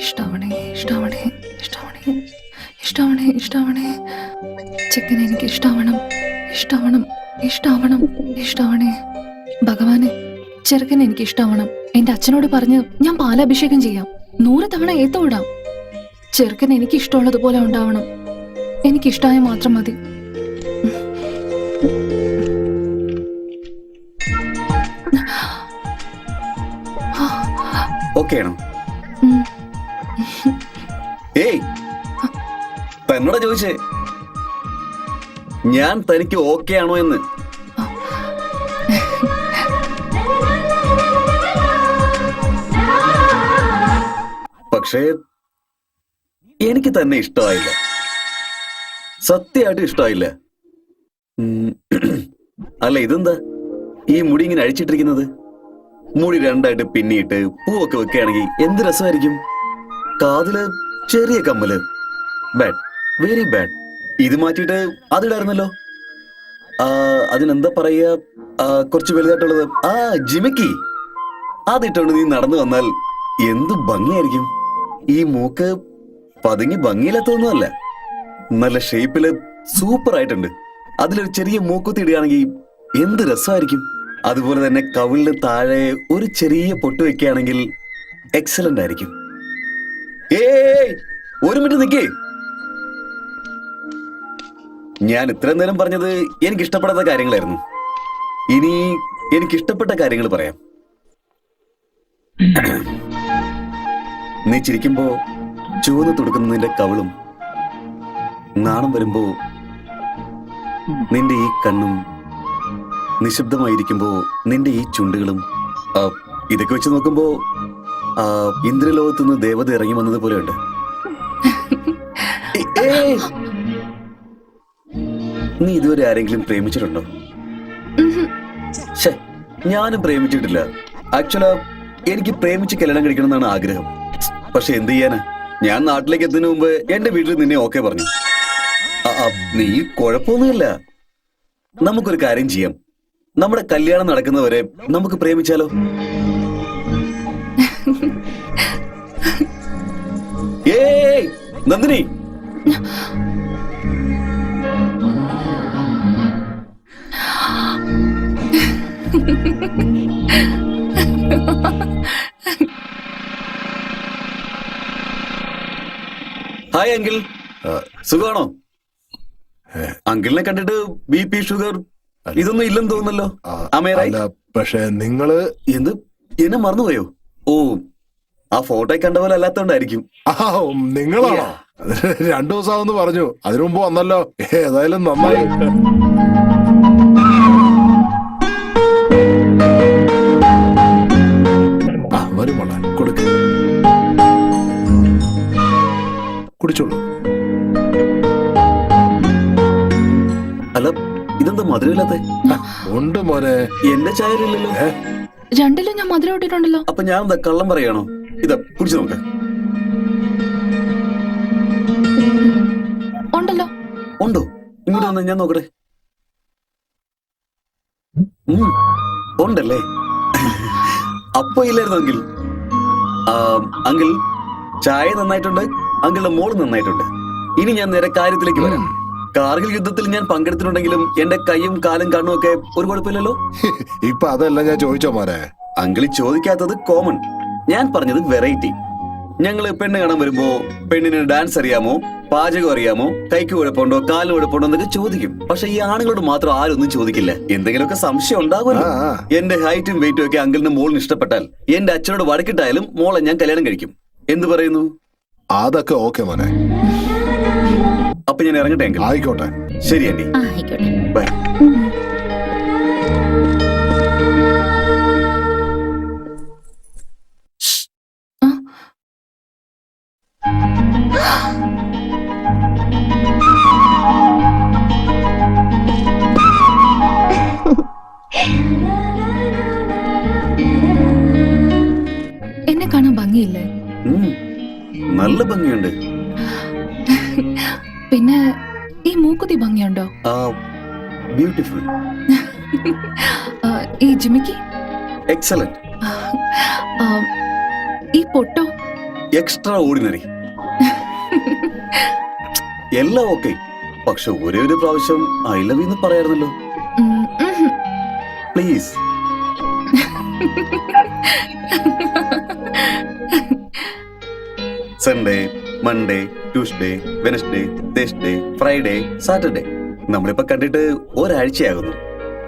ഇഷ്ടാവണേ ഇഷ്ടാവണേ ഇഷ്ടാവണേ ഇഷ്ടാവണേ ഇഷ്ടാവണേ. ചെക്കനെ എനിക്ക് ഇഷ്ടാവണം ഇഷ്ടാവണം ഇഷ്ടാവണം ഇഷ്ടാവണേ. ഭഗവാനെ, ചെറുക്കനെ എനിക്ക് ഇഷ്ടാവണം. എന്റെ അച്ഛനോട് പറഞ്ഞ് ഞാൻ പാലാഭിഷേകം ചെയ്യാം. 100 തവണ ഏത്തോടാം. ചെറുക്കൻ എനിക്ക് ഇഷ്ടമുള്ളതുപോലെ ഉണ്ടാവണം. എനിക്കിഷ്ടായ മാത്രം മതി. എന്നോടാ ചോദിച്ചേ ഞാൻ തനിക്ക് ഓക്കെ ആണോ എന്ന്. പക്ഷേ എനിക്ക് തന്നെ ഇഷ്ടമായില്ല, സത്യമായിട്ട് ഇഷ്ടമായില്ല. അല്ല, ഇതെന്താ ഈ മുടി ഇങ്ങനെ അഴിച്ചിട്ടിരിക്കുന്നത്? മുടി രണ്ടായിട്ട് പിന്നിയിട്ട് പൂവൊക്കെ വെക്കുകയാണെങ്കിൽ എന്ത് രസമായിരിക്കും. കാതില് ചെറിയ കമ്മല്, ബാഡ്, വെരി ബാഡ്. ഇത് മാറ്റിയിട്ട് അതിടായിരുന്നല്ലോ. അതിനെന്താ പറയാ, കുറച്ച് വലുതായിട്ടുള്ളത്, ജിമിക്കി. അതിട്ടോണ്ട് നീ നടന്നു വന്നാൽ എന്ത് ഭംഗിയായിരിക്കും. ഈ മൂക്ക് പതുങ്ങി ഭംഗിയില്ലാത്തൊന്നുമല്ല, നല്ല ഷേപ്പില് സൂപ്പർ ആയിട്ടുണ്ട്. അതിലൊരു ചെറിയ മൂക്കുത്തി ഇടുകയാണെങ്കിൽ എന്ത് രസമായിരിക്കും. അതുപോലെ തന്നെ കവിളിന് താഴെ ഒരു ചെറിയ പൊട്ട് വെക്കുകയാണെങ്കിൽ എക്സലന്റ് ആയിരിക്കും. ഒരു മിനിറ്റ് നിക്കേ. ഞാൻ ഇത്രയും നേരം പറഞ്ഞത് എനിക്കിഷ്ടപ്പെടാത്ത കാര്യങ്ങളായിരുന്നു. ഇനി എനിക്കിഷ്ടപ്പെട്ട കാര്യങ്ങൾ പറയാം. നീ ചിരിക്കുമ്പോ ചുവന്ന് തുടുക്കുന്നതിന്റെ കവിളും, നാണം വരുമ്പോ നിന്റെ ഈ കണ്ണും, നിശബ്ദമായിരിക്കുമ്പോ നിന്റെ ഈ ചുണ്ടുകളും, ഇതൊക്കെ വെച്ച് നോക്കുമ്പോ ഇന്ദ്രലോകത്തുനിന്ന് ദേവത ഇറങ്ങി വന്നത് പോലെയുണ്ട്. നീ ഇതുവരെ ആരെങ്കിലും പ്രേമിച്ചിട്ടുണ്ടോ? ഞാനും പ്രേമിച്ചിട്ടില്ല. ആക്ച്വലാ എനിക്ക് പ്രേമിച്ച് കല്യാണം കഴിക്കണം എന്നാണ് ആഗ്രഹം. പക്ഷെ എന്ത് ചെയ്യാനാ, ഞാൻ നാട്ടിലേക്ക് എത്തുന്നതിന് മുമ്പ് എന്റെ വീട്ടിൽ നിന്നെ ഓക്കെ പറഞ്ഞു. നീ കുഴപ്പമൊന്നുമില്ല. നമുക്കൊരു കാര്യം ചെയ്യാം, നമ്മുടെ കല്യാണം നടക്കുന്നവരെ നമുക്ക് പ്രേമിച്ചാലോ? നന്ദിനി, ഹായ് അങ്കിൾ, സുഖമാണോ? അങ്കിളിനെ കണ്ടിട്ട് BP, ഷുഗർ ഇതൊന്നും ഇല്ലെന്ന് തോന്നുന്നല്ലോ. പക്ഷെ നിങ്ങള് എന്നെ മറന്നുപോയോ? ഓ, ആ ഫോട്ടോ കണ്ട പോലെ അല്ലാത്തോണ്ടായിരിക്കും. നിങ്ങളാണോ? 2 ദിവസമാവെന്ന് പറഞ്ഞു, അതിനു മുമ്പ് വന്നല്ലോ. ഏതായാലും നന്നായി. വരും മോളെ, കൊടുക്ക, കുടിച്ചോളൂ. അല്ല, ഇതെന്താ മധുരമില്ലാത്ത? ഉണ്ട് മോനെ, എന്റെ ചായയില്ലല്ലോ. രണ്ടിലും ഞാൻ മധുരം ഇട്ടിട്ടുണ്ടല്ലോ. അപ്പൊ ഞാൻ എന്താ കള്ളം പറയാണോ? ഇതാ കുടിച്ചു നോക്ക. ഉണ്ടല്ലോ. ഉണ്ടോ? ഇങ്ങോട്ട് വന്ന ഞാൻ നോക്കട്ടെ. ഉണ്ടല്ലേ? അപ്പൊ ഇല്ലായിരുന്നു അങ്കിൾ. അങ്കിൾ, ചായ നന്നായിട്ടുണ്ട്, അങ്കിളുടെ മോള് നന്നായിട്ടുണ്ട്. ഇനി ഞാൻ നേരെ കാര്യത്തിലേക്ക് വരാം. കാർഗിൽ യുദ്ധത്തിൽ ഞാൻ പങ്കെടുത്തിട്ടുണ്ടെങ്കിലും എന്റെ കൈയും കാലും കണ്ണും ഒക്കെ ഒരു കുഴപ്പമില്ലല്ലോ. ഇപ്പൊ അതല്ല ഞാൻ ചോദിച്ചോ മോനെ. അങ്കിൾ ചോദിക്കാത്തത് കോമൺ, ഞാൻ പറഞ്ഞത് വെറൈറ്റി. ഞങ്ങള് പെണ്ണ് കാണാൻ വരുമ്പോ പെണ്ണിന് ഡാൻസ് അറിയാമോ, പാചകം അറിയാമോ, കൈക്ക് കുഴപ്പമുണ്ടോ, കാലിന് കുഴപ്പമുണ്ടോ എന്നൊക്കെ ചോദിക്കും. പക്ഷെ ഈ ആണുങ്ങളോട് മാത്രം ആരൊന്നും ചോദിക്കില്ല. എന്തെങ്കിലുമൊക്കെ സംശയം ഉണ്ടാകുമല്ലോ. എന്റെ ഹൈറ്റും വെയിറ്റും ഒക്കെ അങ്കിളിന് മോളിന് ഇഷ്ടപ്പെട്ടാൽ എന്റെ അച്ഛനോട് വടക്കിട്ടായാലും മോളെ ഞാൻ കല്യാണം കഴിക്കും. എന്ത് പറയുന്നു? അതൊക്കെ ഓക്കെ മോനെ. അപ്പൊ ഞാൻ ഇറങ്ങട്ടെ അങ്കിൾ? ആയിക്കോട്ടെ. ശരി ആന്റി, ബൈ. എന്നെ കാണാൻ ഭംഗിയില്ലേ? നല്ല ഭംഗിയുണ്ട്. പിന്നെ ഈ മൂക്കുത്തി ഭംഗിയുണ്ടോ? ബ്യൂട്ടിഫുൾ. ഈ ജിമിക്കി എക്സലന്റ്. ഈ പൊട്ടോ? Extraordinary. എല്ലാം ഓക്കെ, പക്ഷെ ഒരേ ഒരു പ്രാവശ്യം ഐ ലവ് യു എന്ന് പറയാറുന്നല്ലോ. Please. Sunday, Monday, Tuesday, Wednesday, Thursday, Friday, Saturday. നമ്മളിപ്പോ കണ്ടിട്ട് ഒരാഴ്ചയാകുന്നു.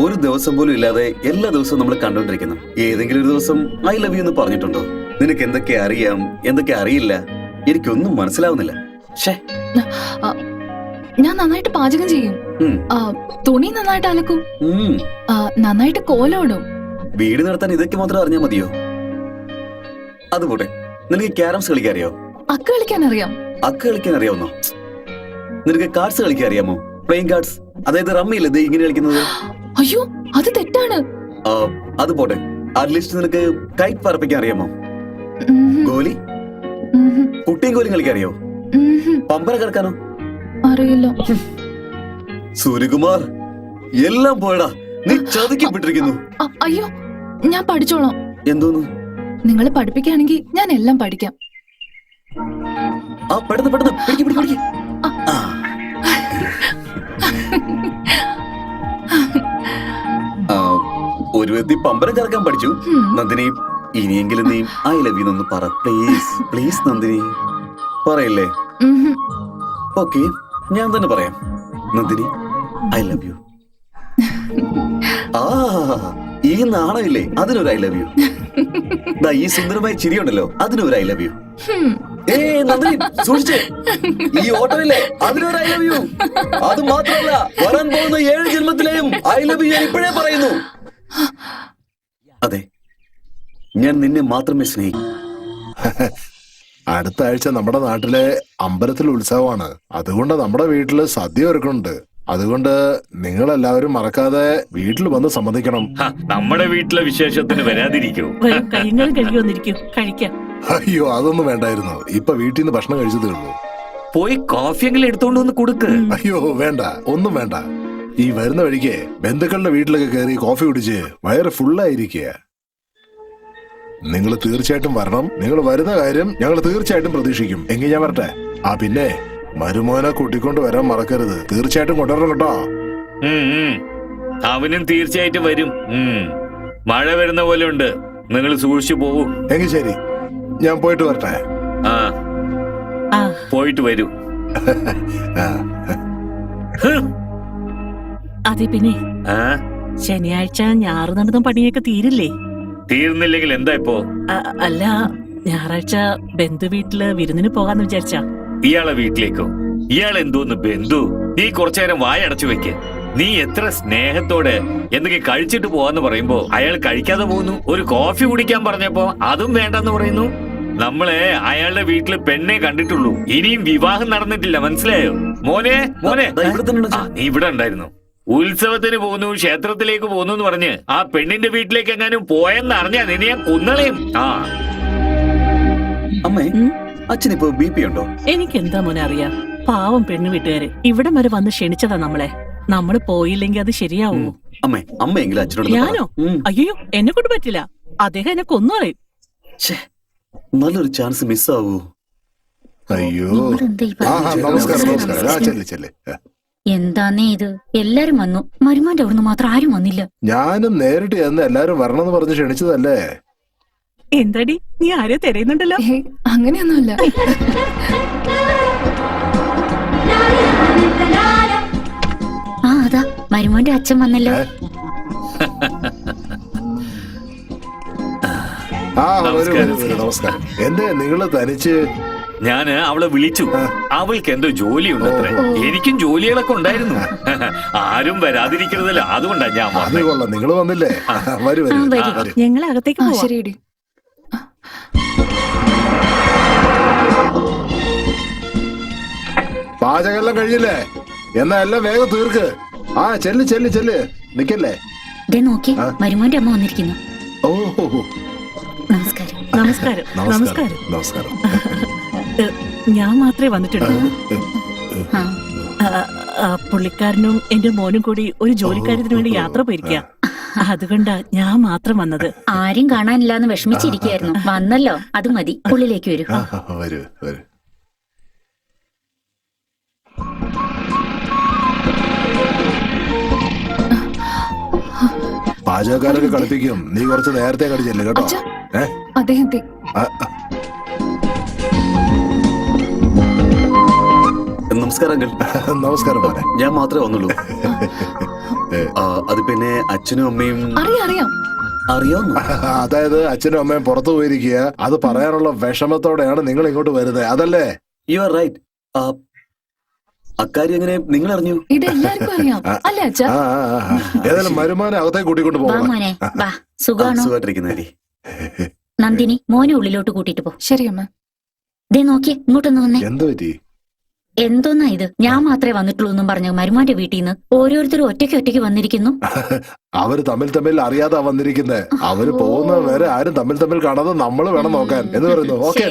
ഒരു ദിവസം പോലും ഇല്ലാതെ എല്ലാ ദിവസവും നമ്മൾ കണ്ടോണ്ടിരിക്കുന്നു. ഏതെങ്കിലും ഒരു ദിവസം ഐ ലവ് യു എന്ന് പറഞ്ഞിട്ടുണ്ടോ? നിനക്ക് എന്തൊക്കെ അറിയാം, എന്തൊക്കെ അറിയില്ല, എനിക്കൊന്നും മനസ്സിലാവുന്നില്ല. ഞാൻ നന്നായിട്ട് പാചകം ചെയ്യും, തുണി നന്നായിട്ട് അലക്കും, നന്നായിട്ട് കോലോടും. വീട് നടത്താൻ ഇതൊക്കെ മാത്രം അറിഞ്ഞാൽ മതിയോ? അതുപോട്ടെ, നിനക്ക് ക്യാരംസ് കളിക്കാൻ അറിയോ? അക്ക് കളിക്കാൻ അറിയാം. അക്ക് കളിക്കാൻ അറിയാവുന്നോ? നിനക്ക് കാർഡ്സ് കളിക്കാൻ അറിയാമോ? പ്ലേയിങ് കാർഡ്സ്, അതായത് റമ്മിയില്ലേ ഇത് ഇങ്ങനെ കളിക്കുന്നത്? അയ്യോ, അത് തെറ്റാണ്. അതുപോട്ടെ, അറ്റ്ലീസ്റ്റ് നിനക്ക് കൈറ്റ് പറപ്പിക്കാൻ അറിയാമോ? ഗോലി, കുട്ടിയും ഗോലിയും കളിക്കാൻ അറിയോ? പമ്പര കിടക്കാനോ? അറിയില്ല. സൂര്യകുമാർ, എല്ലാം പോയടാ, നീ ചതിക്കപ്പെട്ടിരിക്കുന്നു. അയ്യോ, ഞാൻ പഠിച്ചോളാം. എന്തോന്ന്? നിങ്ങൾ പഠിപ്പിക്കുകയാണെങ്കിൽ ഞാൻ എല്ലാം പഠിക്കാം. പെട്ടെന്ന് പെട്ടെന്ന് പിടിക്ക്. ഒരു വ്യക്തി പമ്പരം കറക്കാൻ പഠിച്ചു. നന്ദിനി, ഇനിയെങ്കിലും നീ ഐ ലവ് യു എന്ന് പറ പ്ലീസ്. പ്ലീസ് നന്ദിനി, പറയില്ലേ? ഓക്കെ, ഞാൻ തന്നെ പറയാം. Nandini, I love U. ഈ നാണമില്ലേ, അതിനൊരു ഐ ലവ് യു. ഈ സുന്ദരമായ ചിരിയുണ്ടല്ലോ, അതിനൊരു ഐ ലവ് യു. നന്ദിനി സൂക്ഷിച്ചേ, ഈ ഓട്ടമില്ലേ, അതിനൊരു ഐ ലവ് യു. അത് മാത്രമല്ല, വരാൻ പോകുന്ന 7 ജന്മത്തിലെയും ഐ ലവ് യു ഇപ്പോഴേ പറയുന്നു. അതെ, ഞാൻ നിന്നെ മാത്രമേ സ്നേഹിക്കൂ. അടുത്ത ആഴ്ച നമ്മുടെ നാട്ടിലെ അമ്പലത്തിൽ ഉത്സവമാണ്. അതുകൊണ്ട് നമ്മുടെ വീട്ടില് സദ്യ ഒരുക്കുന്നുണ്ട്. അതുകൊണ്ട് നിങ്ങളെല്ലാവരും മറക്കാതെ വീട്ടിൽ വന്ന് സമ്മതിക്കണം. നമ്മുടെ വീട്ടിലെ വിശേഷത്തിന് വരാതിരിക്കൂ. അയ്യോ, അതൊന്നും വേണ്ടായിരുന്നു. ഇപ്പൊ വീട്ടിൽ നിന്ന് ഭക്ഷണം കഴിച്ചതേ ഉള്ളൂ. പോയി കോഫിയെങ്കിലും എടുത്തോണ്ട് വന്ന് കൊടുക്ക്. അയ്യോ വേണ്ട, ഒന്നും വേണ്ട. ഈ വരുന്ന വഴിക്ക് ബന്ധുക്കളുടെ വീട്ടിലൊക്കെ കയറി കോഫി കുടിച്ച് വയറ് ഫുള്ളായിരിക്കുക. നിങ്ങൾ തീർച്ചയായിട്ടും വരണം. നിങ്ങൾ വരുന്ന കാര്യം ഞങ്ങൾ തീർച്ചയായിട്ടും പ്രതീക്ഷിക്കും. എങ്കിൽ ഞാൻ വരട്ടെ. പിന്നെ മരുമോനെ കൂട്ടിക്കൊണ്ട് വരാൻ മറക്കരുത്. തീർച്ചയായിട്ടും കൊണ്ടുവരണം കേട്ടോ. അവനും തീർച്ചയായിട്ടും വരും. മഴ വരുന്ന പോലെ ഉണ്ട്, നിങ്ങൾ സൂക്ഷിച്ചു പോവും. എങ്കിൽ ശരി, ഞാൻ പോയിട്ട് വരട്ടെ. പോയിട്ട് വരൂ. അതെ, പിന്നെ ശനിയാഴ്ച ഞാറ് നടന്ന പണിയൊക്കെ തീരില്ലേ? തീർന്നില്ലെങ്കിൽ എന്താ ഇപ്പോ? അല്ല, ഞായറാഴ്ച ബന്ധു വീട്ടില് വിരുന്നിന് പോകാന്ന് വിചാരിച്ചാ. ഇയാളെ വീട്ടിലേക്കോ? ഇയാൾ എന്തോന്ന് ബന്ധു? നീ കുറച്ചു നേരം വായ അടച്ചു വെക്ക്. നീ എത്ര സ്നേഹത്തോടെ എന്തൊക്കെ കഴിച്ചിട്ട് പോവാന്ന് പറയുമ്പോ അയാൾ കഴിക്കാതെ പോകുന്നു. ഒരു കോഫി കുടിക്കാൻ പറഞ്ഞപ്പോ അതും വേണ്ടെന്ന് പറയുന്നു. നമ്മളെ അയാളുടെ വീട്ടില് പെണ്ണെ കണ്ടിട്ടുള്ളൂ, ഇനിയും വിവാഹം നടന്നിട്ടില്ല. മനസ്സിലായോ മോനെ? മോനെ, നീ ഇവിടെ ഉണ്ടായിരുന്നു. ഉത്സവത്തിന് പോകുന്നു, ക്ഷേത്രത്തിലേക്ക് പോകുന്നു എന്ന് പറഞ്ഞ് ആ പെണ്ണിന്റെ വീട്ടിലേക്ക് എങ്ങാനും പോയെന്ന് അറിഞ്ഞാ നിന്നെ ഞാൻ കൊന്നളയും. അമ്മേ, അച്ഛനിപ്പോ BP ഉണ്ടോ? എനിക്ക് എന്താ മോനെ അറിയാം. പാവം പെണ്ണു വീട്ടുകാര് ഇവിടം വരെ വന്ന് ക്ഷണിച്ചതാ നമ്മളെ. നമ്മള് പോയില്ലെങ്കിൽ അത് ശരിയാവോ? അമ്മേ, അമ്മയെങ്കിലും അച്ഛനോട്. ഞാനോ? അയ്യോ, എന്നെ കൊണ്ട് പറ്റില്ല. അദ്ദേഹം എന്നെ കൊന്നുകളയും. നല്ലൊരു ചാൻസ് മിസ്സാവൂ. അയ്യോ, നമസ്കാരം. എന്താന്നേ ഇത്? എല്ലാരും വന്നു, മരുമാന്റെ അവിടുന്ന് മാത്രം ആരും വന്നില്ല. ഞാനും നേരിട്ട് ചെന്ന് എല്ലാരും വരണമെന്ന് പറഞ്ഞ് ക്ഷണിച്ചതല്ലേ. എന്താടി, നീ ആരെ തിരയുന്നുണ്ടല്ലോ? അങ്ങനെയൊന്നുമില്ല. അതാ മരുമോന്റെ അച്ഛൻ വന്നല്ലോ. നമസ്കാരം. എന്തേ നിങ്ങള് തനിച്ച്? ഞാന് അവളെ വിളിച്ചു. അവൾക്ക് എന്തോ ജോലിയുണ്ട് അത്രേ. എനിക്കും ജോലികളൊക്കെ ഉണ്ടായിരുന്നു. ആരും വരാതിരിക്കുന്നതല്ല, അതുകൊണ്ടാ ഞാൻ വന്നത്. നിങ്ങൾ വന്നില്ലേ? ഞങ്ങൾ അകത്തേക്ക് പോവാം. ശരിയടി. പാചകമെല്ലാം കഴിഞ്ഞില്ലേ? എന്നാ എല്ലാം വേഗം തീർക്ക്. ചെല്ല് നിക്കല്ലേ. നോക്കി, മരുമോന്റെ അമ്മ വന്നിരിക്കുന്നു. ഓഹോ, നമസ്കാരം. നമസ്കാരം. നമസ്കാരം. നമസ്കാരം. ഞാൻ മാത്രമേ വന്നിട്ടുള്ളൂ. പുള്ളിക്കാരനും എന്റെ മോനും കൂടി ഒരു ജോലിക്കാര്യത്തിന് വേണ്ടി യാത്ര പോയിരിക്കുക. അതുകൊണ്ടാ ഞാൻ മാത്രം വന്നത്. ആരും കാണാനില്ലാന്ന് വിഷമിച്ചിരിക്കുകയായിരുന്നു. വന്നല്ലോ, അത് മതി. ഉള്ളിലേക്ക് വരൂ. വരൂ വരൂ. പാചകക്കാരൊക്കെ കളിപ്പിക്കും. നീ കുറച്ച് നേരത്തെ കടിച്ചല്ലേ കേട്ടോ. അച്ഛാ, അദ്ദേഹത്തെ നമസ്കാരം അങ്കിൾ. നമസ്കാരം മോനെ. ഞാൻ മാത്രമേ വന്നുള്ളൂ. അത് പിന്നെ അച്ഛനും അമ്മയും അറിയാം. അറിയാവുന്നു. അതായത് അച്ഛനും അമ്മയും പുറത്തു പോയിരിക്കുക. അത് പറയാനുള്ള വിഷമത്തോടെയാണ് നിങ്ങൾ ഇങ്ങോട്ട് വരുന്നത്, അതല്ലേ? You are right. അക്കാര്യം എങ്ങനെ നിങ്ങൾ അറിഞ്ഞു? ഇത് എല്ലാവർക്കും അറിയാം അല്ലേ അച്ഛാ? ഏതായാലും മരുമാനെ അകത്തേക്ക് കൂട്ടിക്കൊണ്ട് വാ പോകാം. മോനെ, വാ. സുഖാണോ? സുഖമായിട്ടിരിക്കുന്നേ. നന്ദിനി, മോനെ ഉള്ളിലോട്ട് കൂട്ടിട്ട് പോ. ശരി അമ്മ. ദേ നോക്കിയേ, ഇങ്ങോട്ടൊന്ന് വന്നേ. എന്ത് പറ്റി? എന്തോന്നാ ഇത്? ഞാൻ മാത്രമേ വന്നിട്ടുള്ളൂ എന്നും പറഞ്ഞു മരുമാന്റെ വീട്ടിൽ നിന്ന് ഓരോരുത്തരും ഒറ്റയ്ക്ക് വന്നിരിക്കുന്നു. അവര് തമ്മിൽ അറിയാതെ വന്നിരിക്കുന്നത്. അവര് പോകുന്ന വരെ ആരും തമ്മിൽ കാണാതെ നമ്മൾ വേണം നോക്കാൻ എന്ന് പറയുന്നു. ഓക്കെ.